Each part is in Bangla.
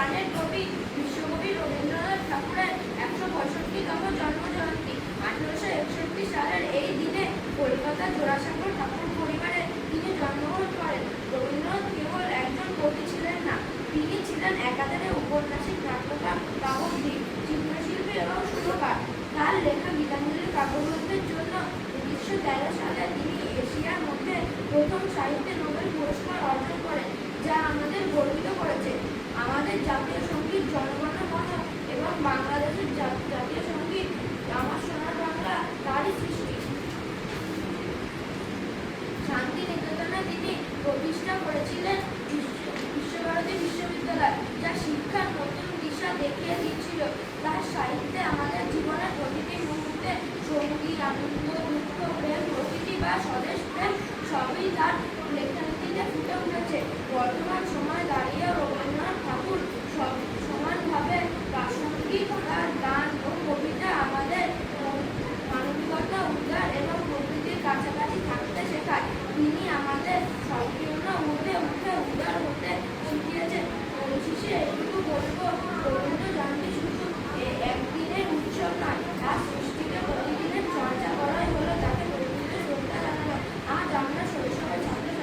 প্রাণের কবি বিশ্বকবি রবীন্দ্রনাথ ঠাকুরের 165তম জন্মজয়ন্তী। 1861 সালের এই দিনে কলকাতা জোড়াসাঁকোর ঠাকুর পরিবারে তিনি জন্মগ্রহণ করেন। রবীন্দ্রনাথ কেবল একজন কবি ছিলেন না, তিনি ছিলেন একাধারে উপন্যাসিক, নাট্যকার, কাব্যবিদ, চিত্রশিল্পী এবং সুরকার। তার লেখা গীতাঞ্জলি কাব্যগ্রন্থের জন্য 1913 সালে তিনি এশিয়ার মধ্যে প্রথম সাহিত্যে নোবেল পুরস্কার অর্জন করেন, যা আমাদের গর্বিত করেছে। আমাদের জাতীয় সঙ্গীত জনগণ মন এবং বাংলাদেশের জাতীয় সঙ্গীত আমার সোনার বাংলা তারই সৃষ্টি। শান্তিনিকেতনে তিনি প্রতিষ্ঠা করেছিলেন বিশ্বভারতী বিশ্ববিদ্যালয়, যা শিক্ষার নতুন দিশা দেখিয়ে দিয়েছিল। তার সাহিত্যে আমাদের জীবনের প্রতিটি মুহূর্তে সঙ্গীত, আনন্দ, দুঃখ, প্রেম, প্রকৃতি বা স্বদেশ প্রেম সবই তার লেখালেখিতে ফুটে উঠেছে। বর্তমান সময়ে দাঁড়িয়ে রবীন্দ্রনাথ ঠাকুর সমানভাবে প্রাসঙ্গিক। তার গান ও কবিতা আমাদের মানবিকতা, উদ্ধার এবং প্রকৃতির কাছাকাছি থাকতে শেখায়। তিনি আমাদের সক্রিয় উঠে উদার হতে শিখিয়েছেন। পরিশেষে এটুকু বলবো, রবীন্দ্র জয়ন্তী শুধু একদিনের উৎসব নয়, তার সৃষ্টিকে প্রতিদিনের চর্চা করাই হলো তাকে প্রকৃতিতে শ্রদ্ধা জানানো। আজ আমরা শৈশবে ছাত্র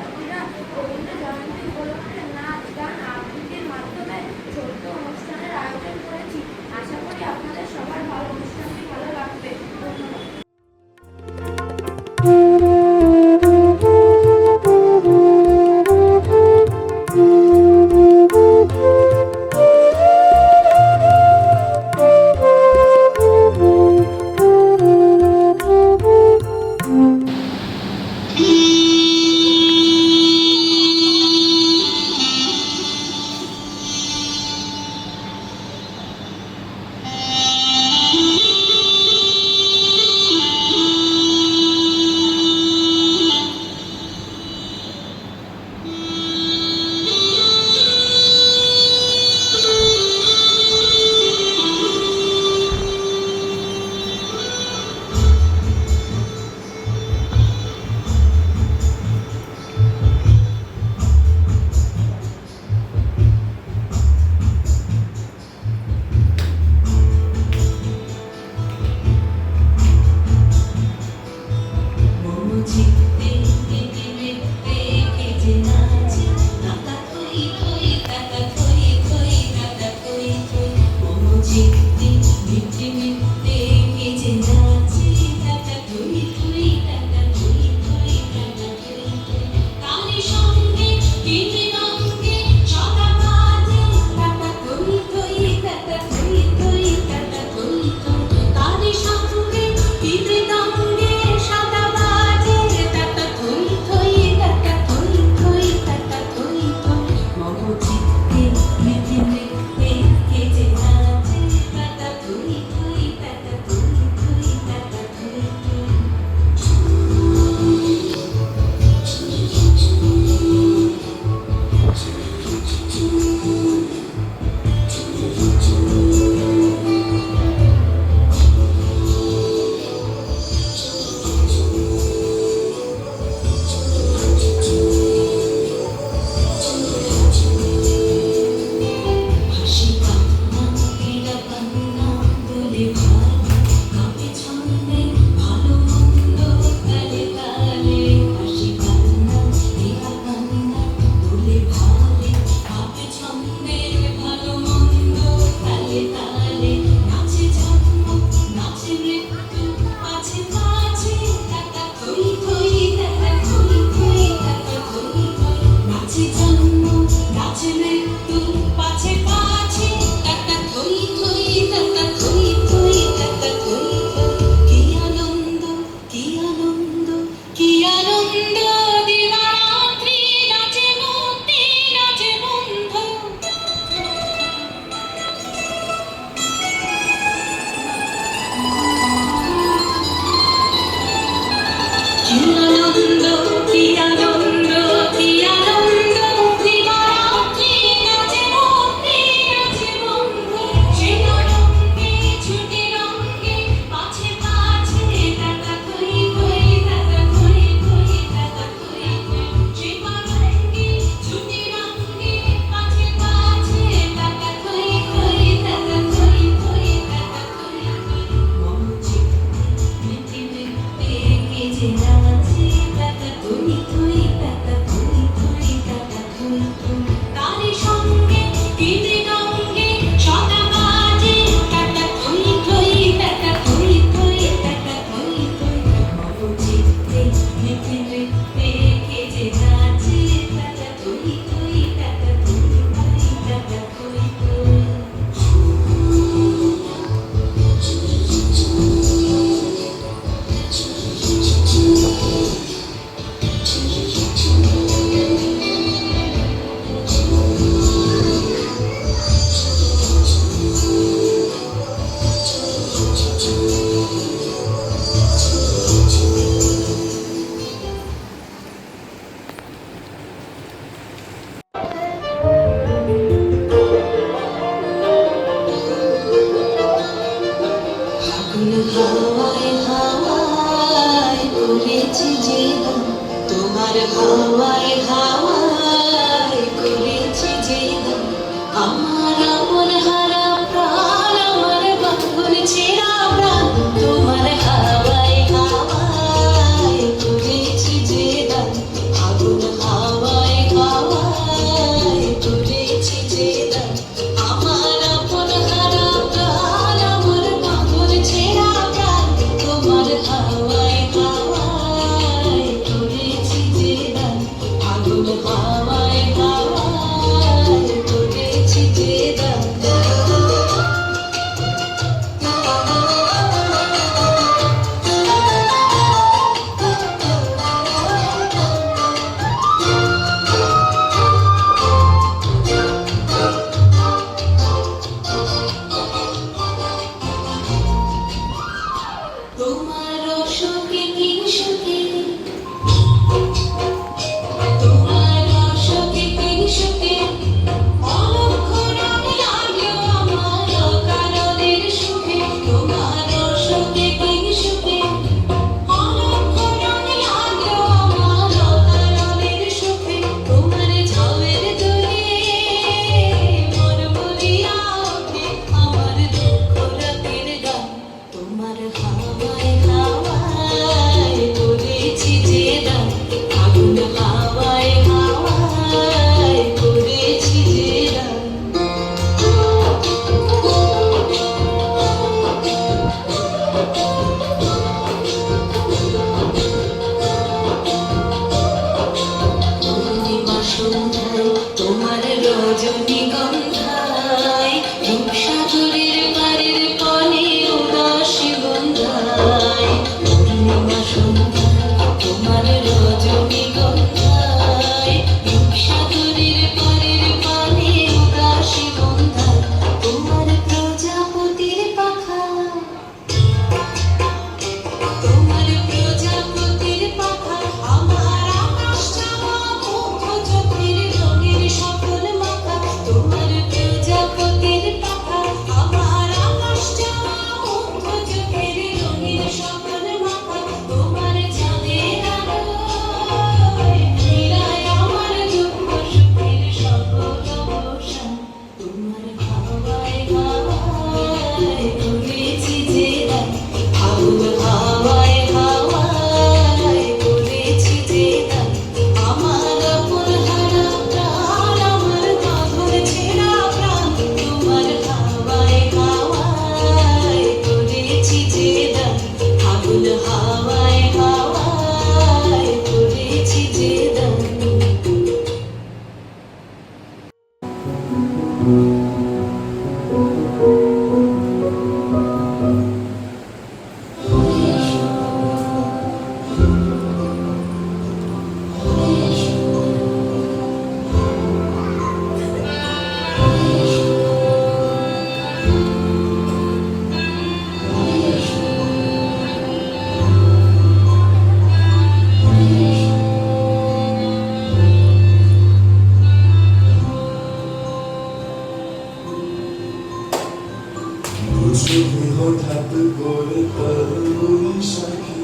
চোখে হঠাৎ করে কারোরই সাথী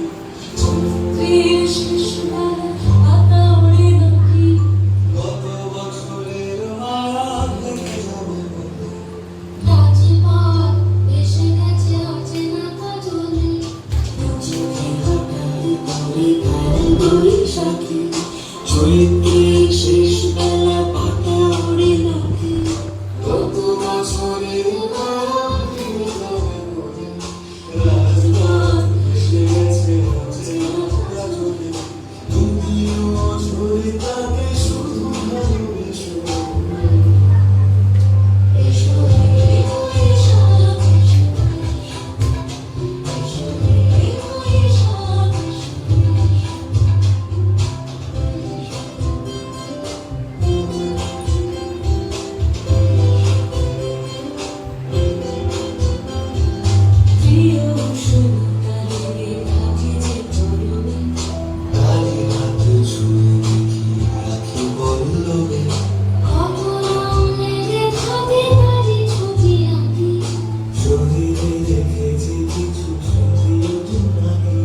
গত বছরের মায়া ভেঙে যাবে চৈত্রের শেষ বেলা পাতা ওড়ে নাকি গত বছরের মায়া ভেঙে যাবে বলে রাজপথ ভেসে গেছে অচেনা কাজলে তুমিও ঝরে তাকে শুধু ভালোবেসো তারি হাত ছুঁয়ে দেখি আঁখি পল্লবে শরীরে রেখেছি কিছু স্মৃতিও তোমাকে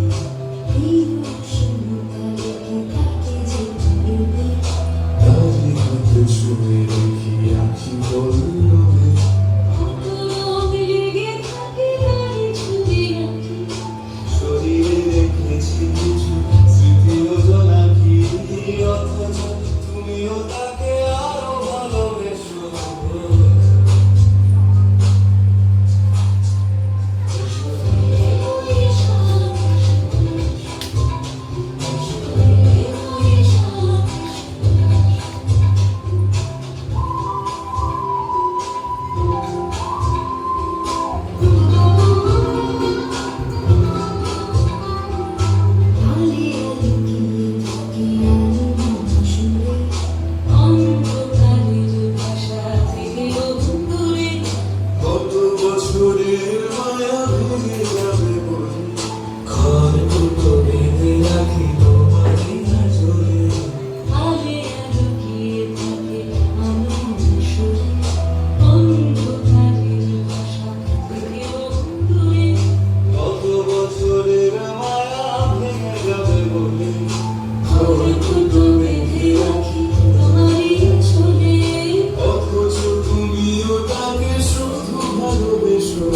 তারি হাত ছুঁয়ে দেখি আঁখি পল্লবে শরীরে রেখেছি কিছু স্মৃতিও জোনাকি অথচ তুমিও তাকে আরো ভালোবেসো গত বছরের মায়া ভেঙে যাবে বলে ঘর দুটো বেঁধে রাখি তোমারই আঁচলে গত বছরের মায়া ভেঙে যাবে বলে ঘর দুটো বেঁধে রাখি অথচ তুমিও তাকে শুধু ভালোবেসো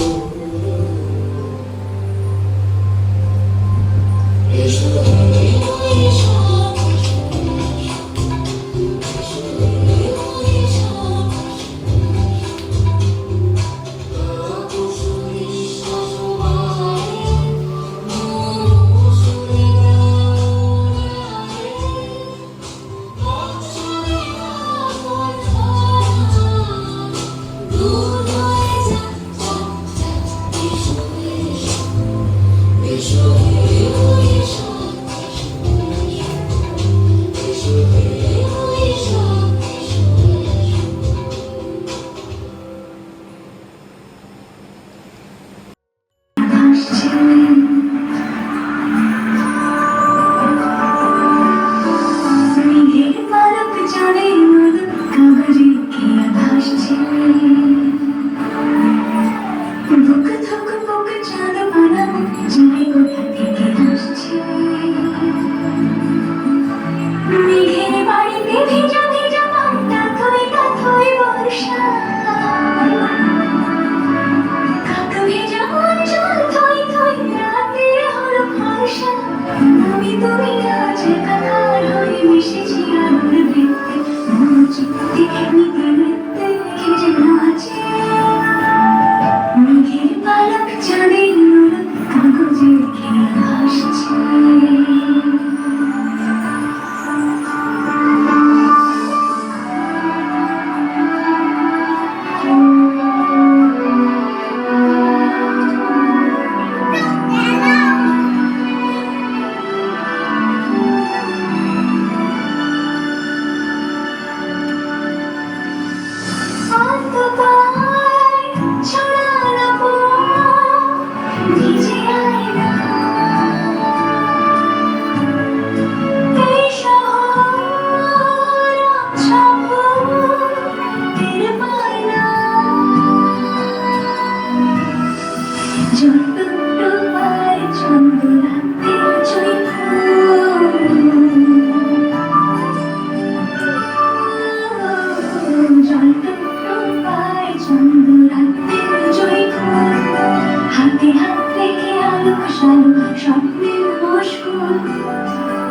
হাতে হাত রেখে আলোক সালো স্বপ্নের মুশকুল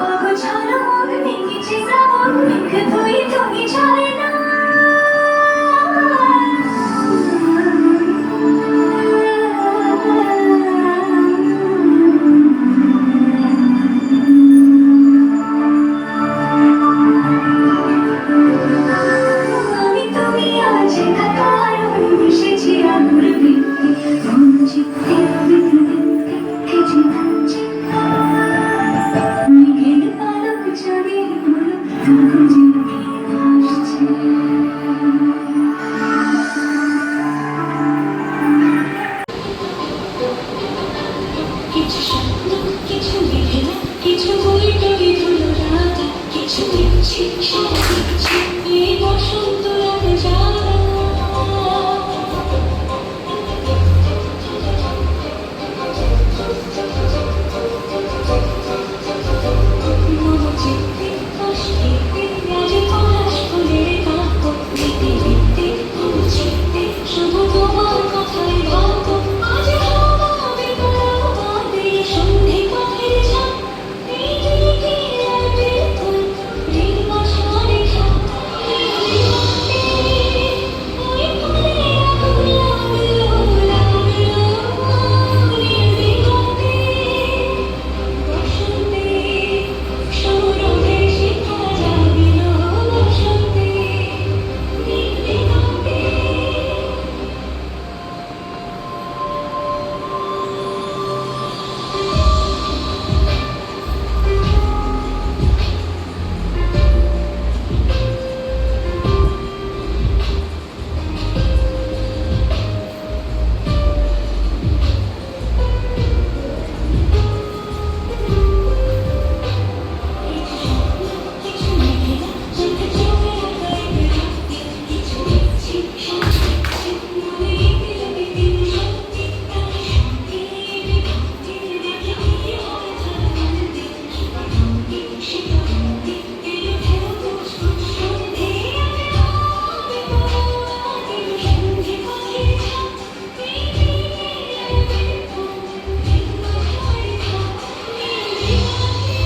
অগোছালো মন ভেঙেছে শ্রাবণ মেঘ তুই তুমি চলে না আমি তুমি আজ থাকার বসেছি আগুর বৃত্তি মন চিত্তে কিছু ভাবছি মেঘের পালক চাঁদের পলক কাগজে ভাসছে কিছু স্বপ্ন কিছু মেঘেলা কিছু বই টই ধুলো রাত কিছু দেখছি সেটা দেখছি এই বসন্ত রাতে যারা মম চিত্তে অস্তিত্বে আজ পলাশ ফুলের কাপড় দিতে দিতে মম চিত্তে শুধু তোমার কথাই ভাবো আজ হাওয়া বিকল বাদে সন্ধে পথের ছাপ এই দিকে আর বেকুল ঋণ বসারে খাপ এই দিগন্তে ওই ফুলে আগুন লাগলো লাগলো নীল দিগন্তে বসন্তে সৌরভের শিখা জাগিল বসন্তে নীল দিগন্তে কিছু মেঘেলা চোখে চোখে রাখাই রাখতে কিছু দেখছি শান্তি মনে বিরতি শান্তি তাকে শান্তি বিভক্তি দেখে কি হবে শান্তি শান্তি শান্তি এলো খেলো কুসুম সন্ধে আমি হবে সন্ধে পথের ছাপ এই দিকে আর বেকুল ঋণ বসারে খাপ নীল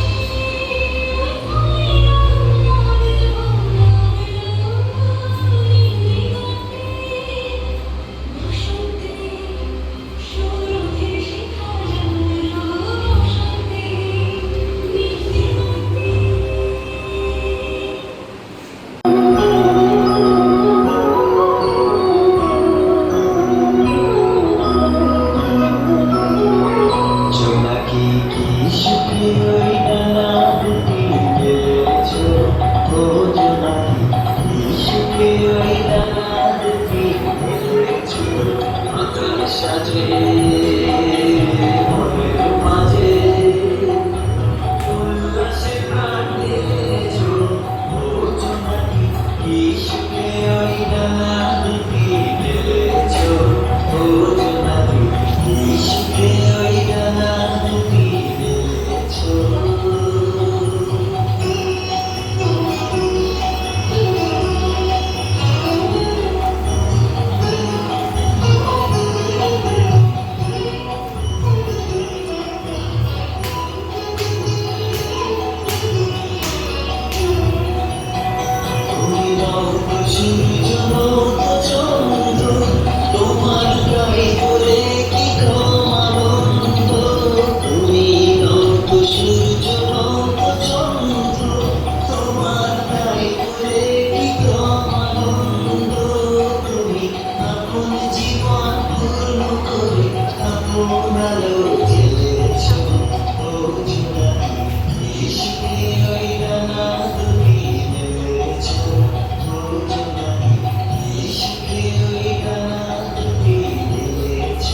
জোনাকি কি সুখে ওই ডানা দুটি মেলেছ ও জোনাকি কি সুখে ওই ডানা দুটি মেলেছ আকাশ সাজে মনের মাঝে উল্লাসে প্রাণ দিয়েছ ও জোনাকি কি সুখে ওই ডানা দুটি মেলেছ ও জোনাকি কি সুখে ওই ডানা দুটি মেলেছ তুমি নৌকো সূর্য নৌকো চন্দ্র তোমার গায়ে পড়ে কি কম আনন্দ তুমি নৌকো সূর্য নৌকো চন্দ্র তোমার গায়ে পড়ে কি কম আনন্দ তুমি আপন জীবন পূর্ণ করে আপন আলো জ্বেলেছ ও জোনাকি কি সুখে ওই ডানা দুটি মেলেছ ও জোনাকি কি সুখে ওই ডানা দুটি মেলেছ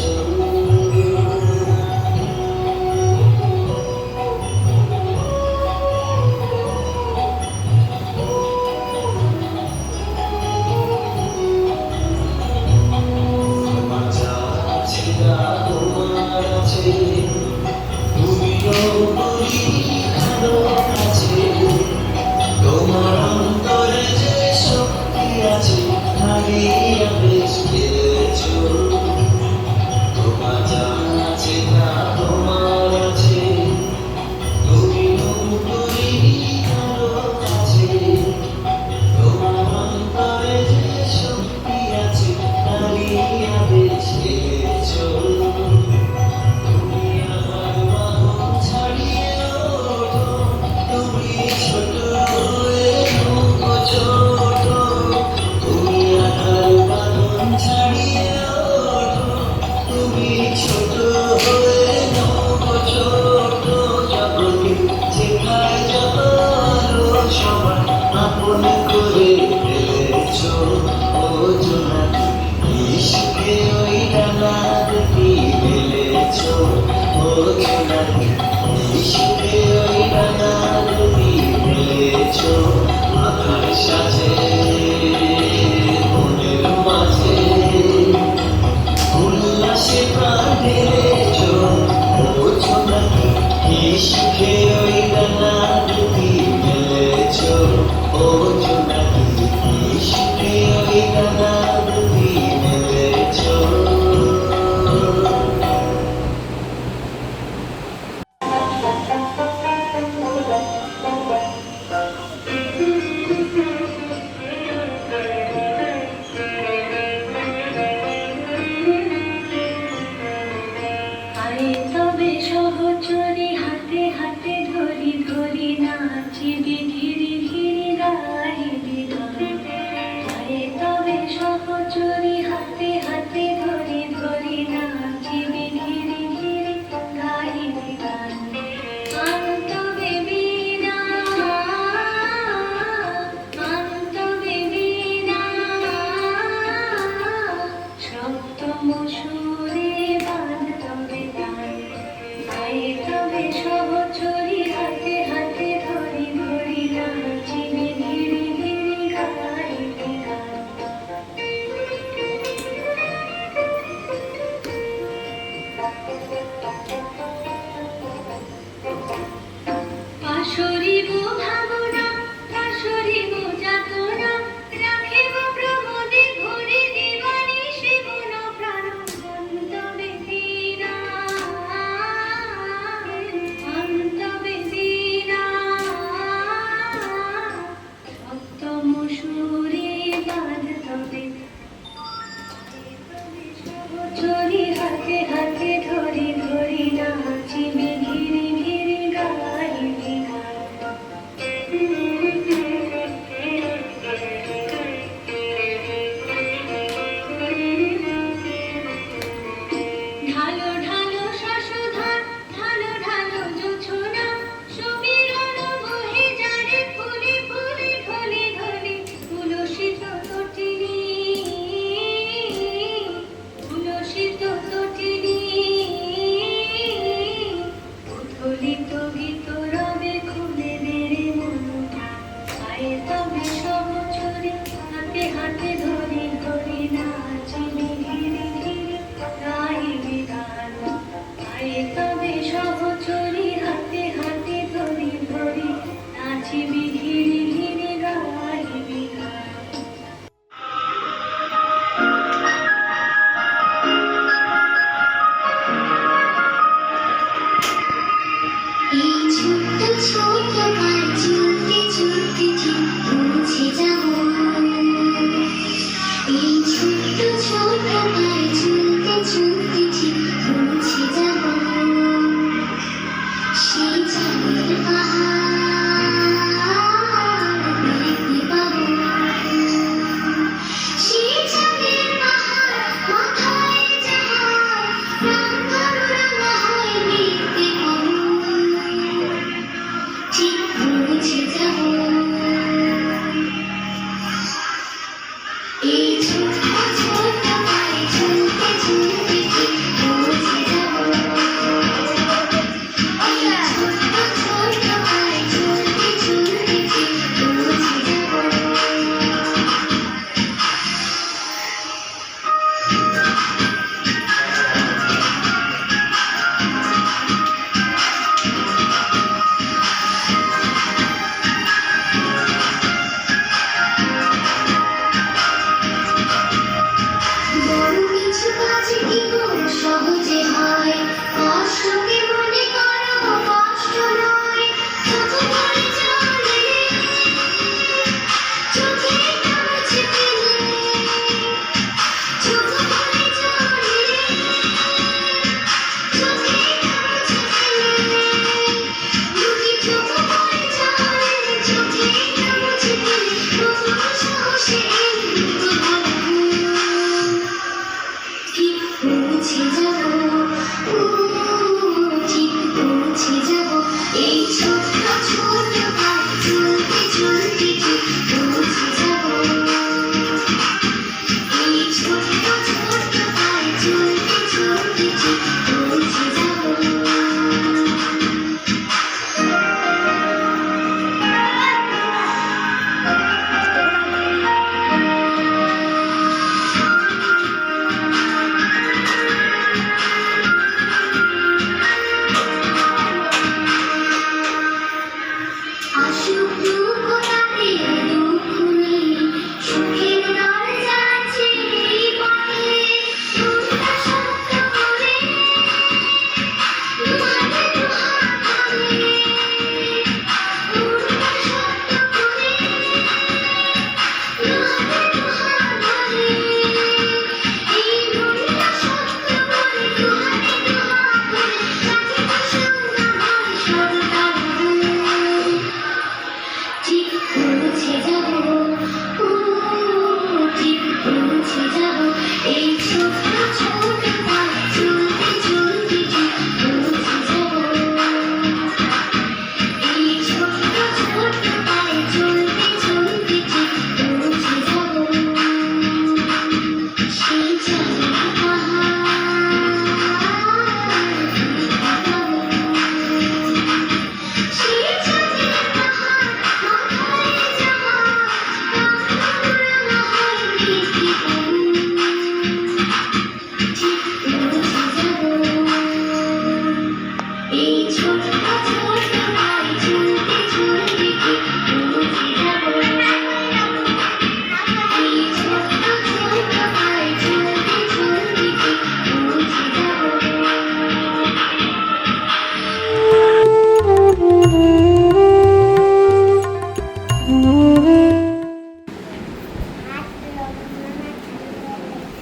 তোমার যা আছে তা তোমার আছে পায়ে চলতে চলতে ঠিক পৌঁছে যাব সেই চাঁদের পাহাড় দেখতে পাবো সেই চাঁদের পাহাড় মাথায় যাহার প্রাণ রাঙা হয়ে দেখতে পাবো ঠিক পৌঁছে যাব এই ছোট্ট ছোট্ট পায়ে চলতে চলতে ঠিক পৌঁছে যাব এই ছোট্ট ছোট্ট পায়ে চলতে চলতে ঠিক পৌঁছে যাব বড় কিছু কাজ কি খুব সহজে হয় কষ্টকে মনে করো কষ্ট নয় চোখ ধরে চলে চোখে কাগজ পেলে চোখ ধরে চলে চোখে কাগজ পেলে দুটি চোখ ধরে চলে চোখে কাগজ পেলে নতুন সাহসে ঠিক পৌঁছে যাব ঠিক পৌঁছে যাব এই ছোট্ট ছোট্ট পায়ে চলতে চলতে ঠিক পৌঁছে যাব এই ছোট্ট ছোট্ট পায়ে চলতে চলতে ঠিক পৌঁছে যাব আসুক দুঃখ তাতে দুঃখ নেই সুখের দরজা আছে এই পথে মনটা শক্ত করে দুহাতে দুহাত ধরে মনটা শক্ত করে দুহাতে দুহাত ধরে এই মনটা শক্ত করে দুহাতে দুহাত ধরে রাখিতে সংগ্রাম সরকার ঠিক পৌঁছে যাব ঠিক পৌঁছে যাব এই ছোট্ট ছোট্ট পায়ে চলতে চলতে ঠিক পৌঁছে যাব এই ছোট্ট ছোট্ট পায়ে চলতে চলতে ঠিক পৌঁছে যাব সেই চাঁদের পাহাড় দেখতে পাবো সেই চাঁদের পাহাড় মাথায় যাহার প্রাণ রাঙা হয়ে দেখতে পাবো ঠিক পৌঁছে যাব এই ছোট্ট ছোট্ট পায়ে চলতে চলতে ঠিক পৌঁছে যাব এই ছোট্ট ছোট্ট পায়ে চলতে চলতে ঠিক পৌঁছে যাব হাত রবীন্দ্রনাথ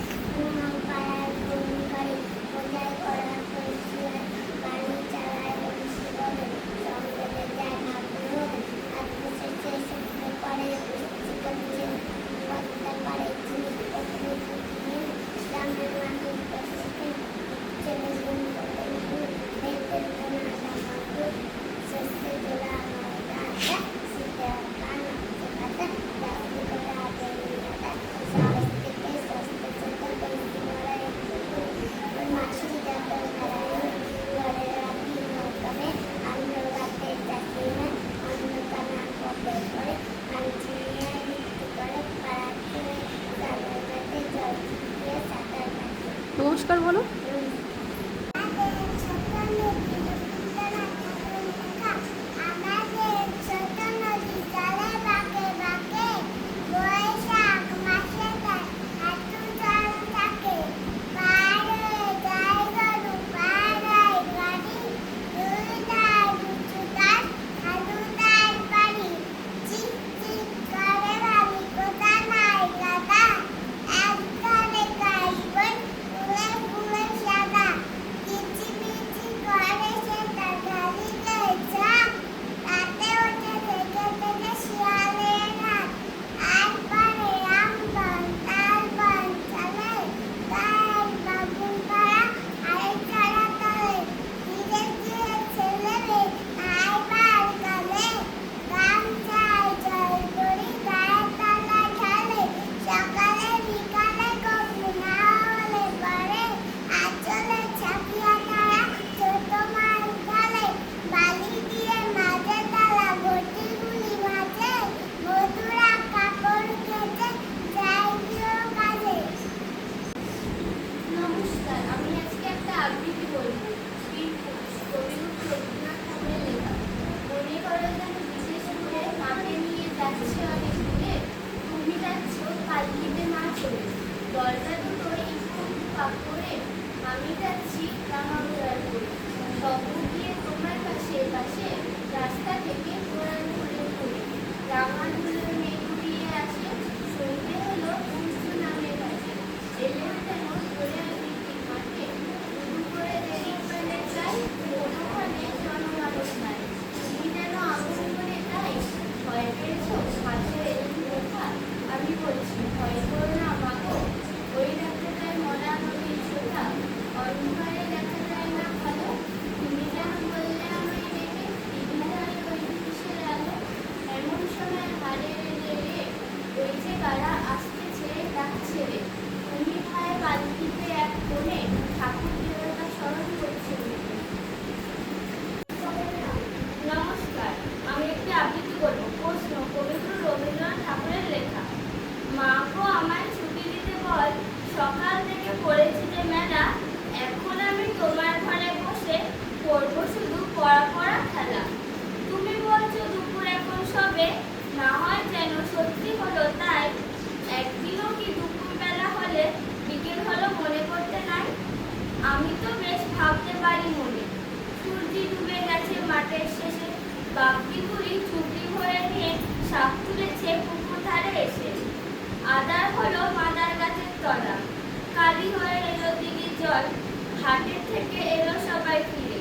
ঠাকুরের পাড়ার কোন ঘরে বোঝাই করা পরিষ্কার বাড়ি চালায় বংশী বলে জঙ্গলে যায় ভাবলো হাত বসে শুকনো করে চিকন পদ্মা পাড়ে চিনি পত্নী ফুটিয়ে গ্রামের মাটির পশ্চিমে চেনে গুণ করে ভেতর কোনা জামাগুলো শস্যে জোড়া হয় গাছা শীতে কান পাতা রাস্তি করা বেরিয়াটা সাহস থেকে সস্তে চোখে বেশি মরা ওই মাছি যাতে হারায় ঘরে রাখি নৌকাবে অন্য রাতে চাকরি না অন্য কানা কবে করে আঞ্চিয়া বিক্রি করে পাড়া করে সাগর রাতে জল দিয়ে সাঁতার কাটে নমস্কার বলো আমাদের ছোট নদী রবীন্দ্রনাথ ঠাকুরের লেখা আমাদের ছোট নদী চলে বাঁকে বাঁকে বৈশাখ মাসে তার হাঁটু জল থাকে পাড়ে যায় গরু পাড়ায় গাড়ি দুই ধার উঁচু তার হালু তার বাড়ি চিক চিক করে বাড়ি কোথা নাই গাদা এক ধারে কাশবন কাপড়ে আমি যাচ্ছি রামাগুড়ার করে স্বপ্ন দিয়ে তোমার পাশে পাশে রাস্তা থেকে ঘোড়া ঘুরে ঘুরে রামাগুলো মেয়ে ঘুরিয়ে আসে সন্ধে হলো পুষ্প নামে কাছে এলেন যেন ধরে বৃষ্টির মাঠে শুরু করে দেরি পেলে যাই কোনোখানে জনমানস নাই তুমি যেন আগুন করে তাই ভয় পেয়েছো মাঝে এরকম কথা আমি বলছি ভয় করো না মাগো ওই দেখা যায় মরা নদীর শোভা অন্ধকারে দেখা যায় না ভালো তুমি যেন বললে আমায় ডেকে দিঘায় ওই কিসের আলো এমন সময় হারে রে ওই যে কারা আসতেছে ডাকছে রে তুমি ভাই বালতিতে এক কোণে ঠাকুর দেবতা স্মরণ করছে নমস্কার আমি একটি আবৃত্তি করব প্রশ্ন কবিগুরু রবীন্দ্রনাথ ঠাকুরের লেখা মা গো আমায় ছুটি দিতে বল সকাল থেকে পড়েছি যে মেলা এখন আমি তোমার ঘরে বসে পড়বো শুধু পড়া পড়া খেলা তুমি বলছো দুপুর এখন সবে না হয় যেন সত্যি হলো তাই একদিনও কি দুপুর বেলা হলে বিকেল হলো মনে করতে নাই আমি তো বেশ ভাবতে পারি মনে সূর্যি ডুবে গেছে মাঠের শেষে বাপটি বুড়ি চুপড়ি ভরে নিয়ে শাক তুলেছে পুকুর ধারে এসে আদার হলো মাদার গাছের তলা কালি হয়ে এলো দিঘির জল হাটের থেকে এলো সবাই ফিরে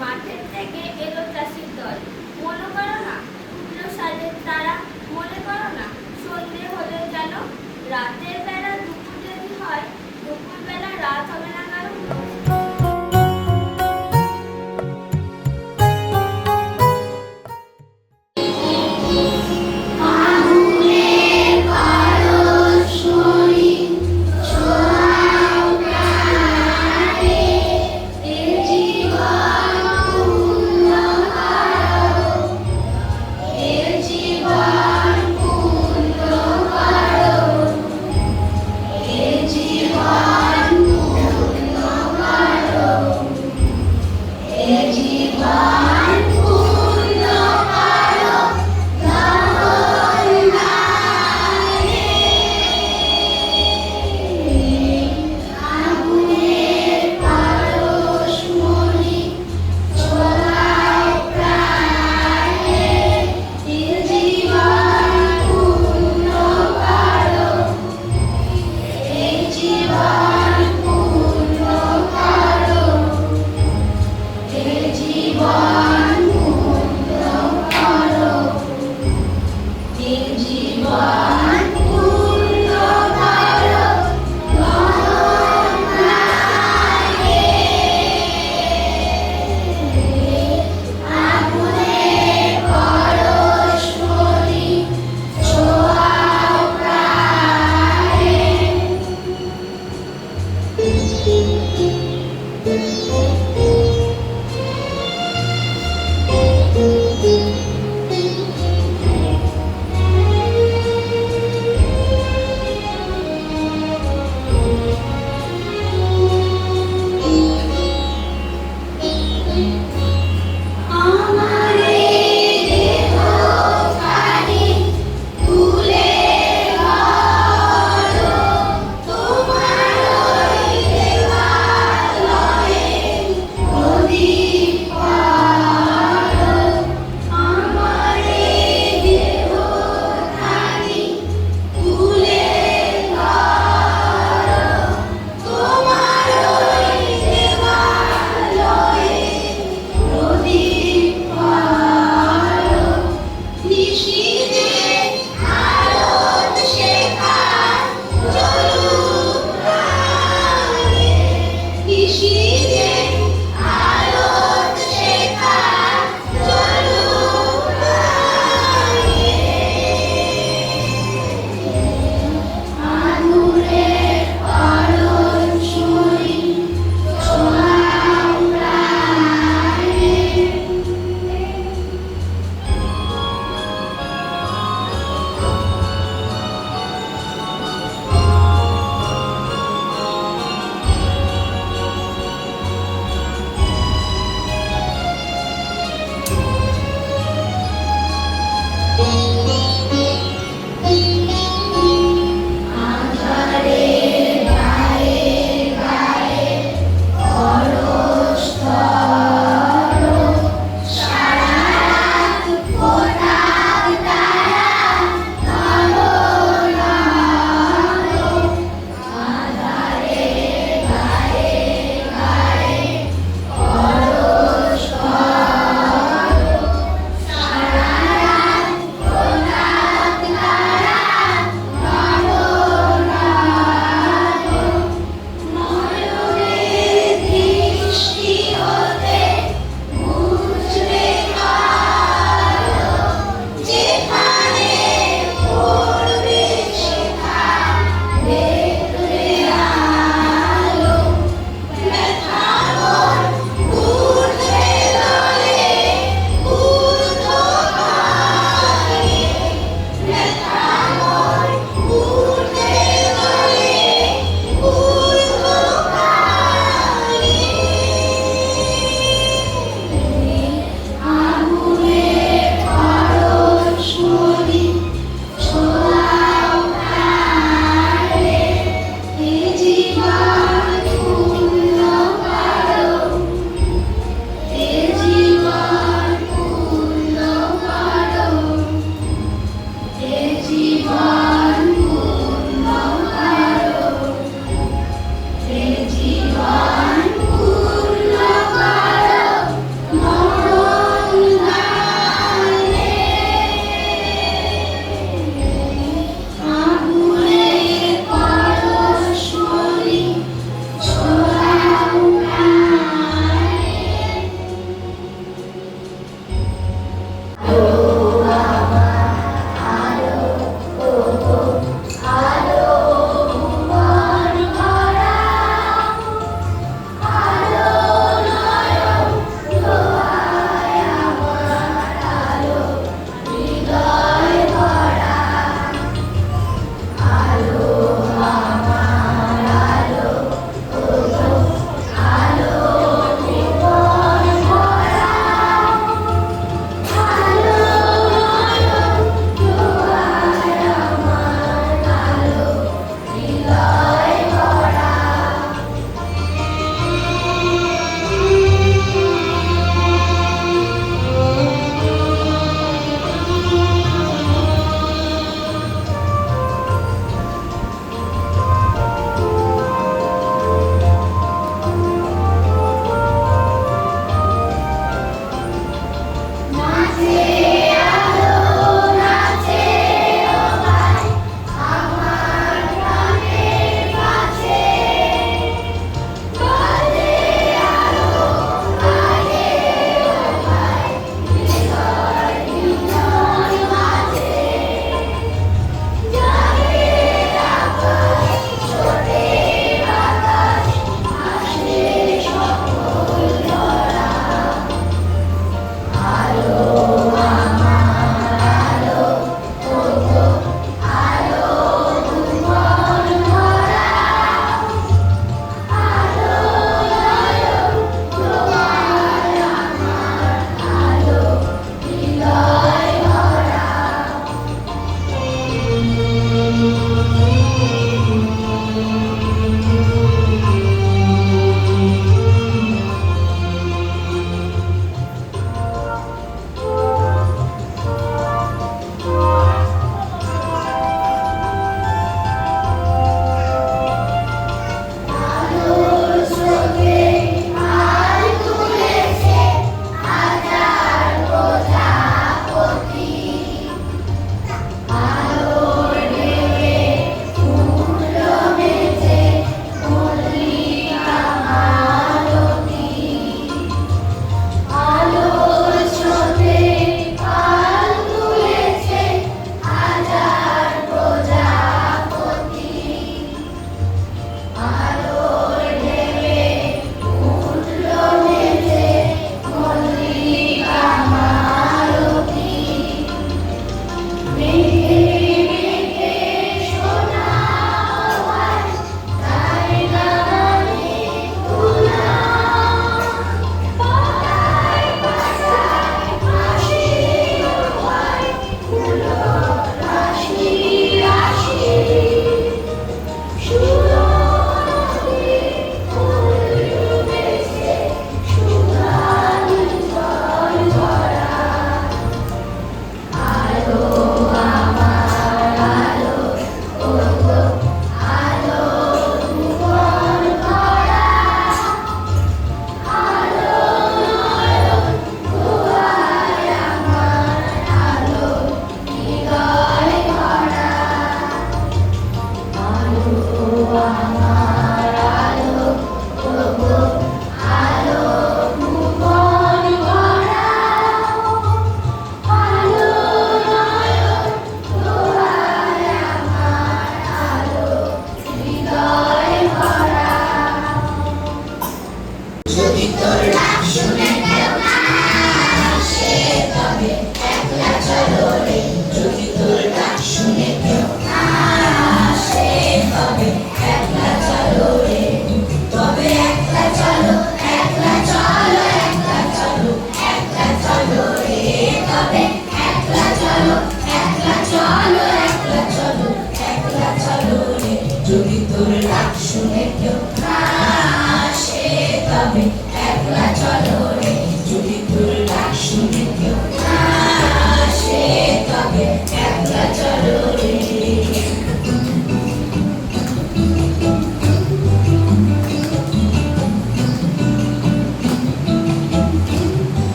মাঠের থেকে এলো চাষির দল মনে করো না উঠলো সাজের তারা মনে করো না সন্ধে হলে যেন রাতের বেলা দুপুর যদি হয় দুপুর বেলা রাত হবে না কারণ জীবন তোর ডাক শুনে কেউ না আসে তবে একলা চলো রে যদি তোর ডাক শুনে কেউ না আসে তবে একলা চলো রে তবে একলা চলো একলা চলো একলা চলো একলা চলো রে তবে একলা চলো একলা চলো একলা চলো একলা চলো রে যদি তোর ডাক শুনে কেউ না আসে তবে একলা চলো রে যদি তোর ডাক শুনে কেউ না আসে তবে একলা চলো রে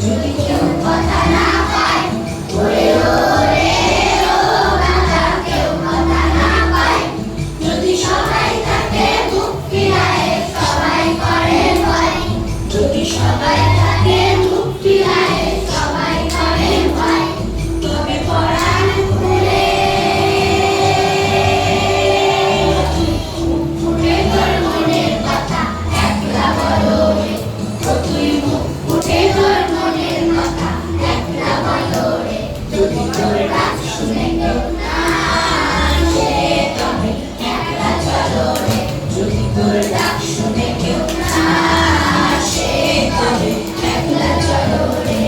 যদি কেউ কথা না পায় ওরে ওরে ও বাবা কেউ কথা না পায় যদি সবাই থাকে মুখ ফিরায় সবাই করে ভয় যদি সবাই থাকে মুখ ফিরায় সবাই করে ভয় তবে পরাণ খুলে মুখ ফুটে তোর মনের কথা একলা বলো রে ও তুই মুখ ফুটে তোর মনের কথা একলা বলো রে যদি তোর ডাক শুনে কেউ না আসে তবে একলা চলো রে যদি তোর ডাক শুনে কেউ না আসে তবে একলা চলো রে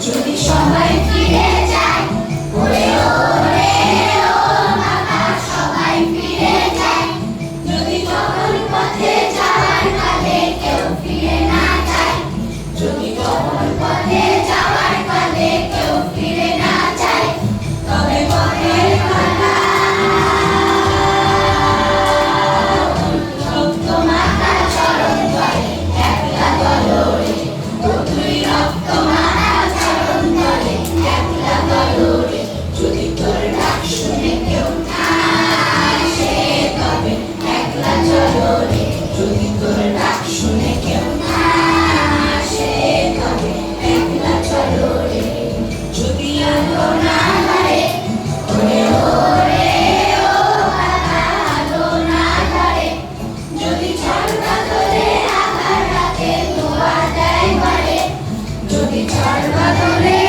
যদি সবাই ফিরে যায় ওরে ওরে ও বাবা সবাই ফিরে যায় যদি কবর পথে যাওয়ার কালে কেউ ফিরে না যায় যদি কবর পথে যাওয়ার কালে কেউ ফিরে না যায় তবে পথের কথা রক্ত মাখা চরণ তলে একলা বলো রে ও তুই রক্ত মাখা চরণ তলে একলা বলো রে যদি তোর ডাক শুনে কেউ না আসে তবে একলা চলো রে যদি তোর ডাক শুনে কেউ না আসে তবে একলা চলো রে যদি আলো না ধরে ওরে ওরে ও বাবা আলো না ধরে যদি ঝড় বাদলে আধার রাতে ধোয়া দেয় ঘরে যদি ঝড় বাদলে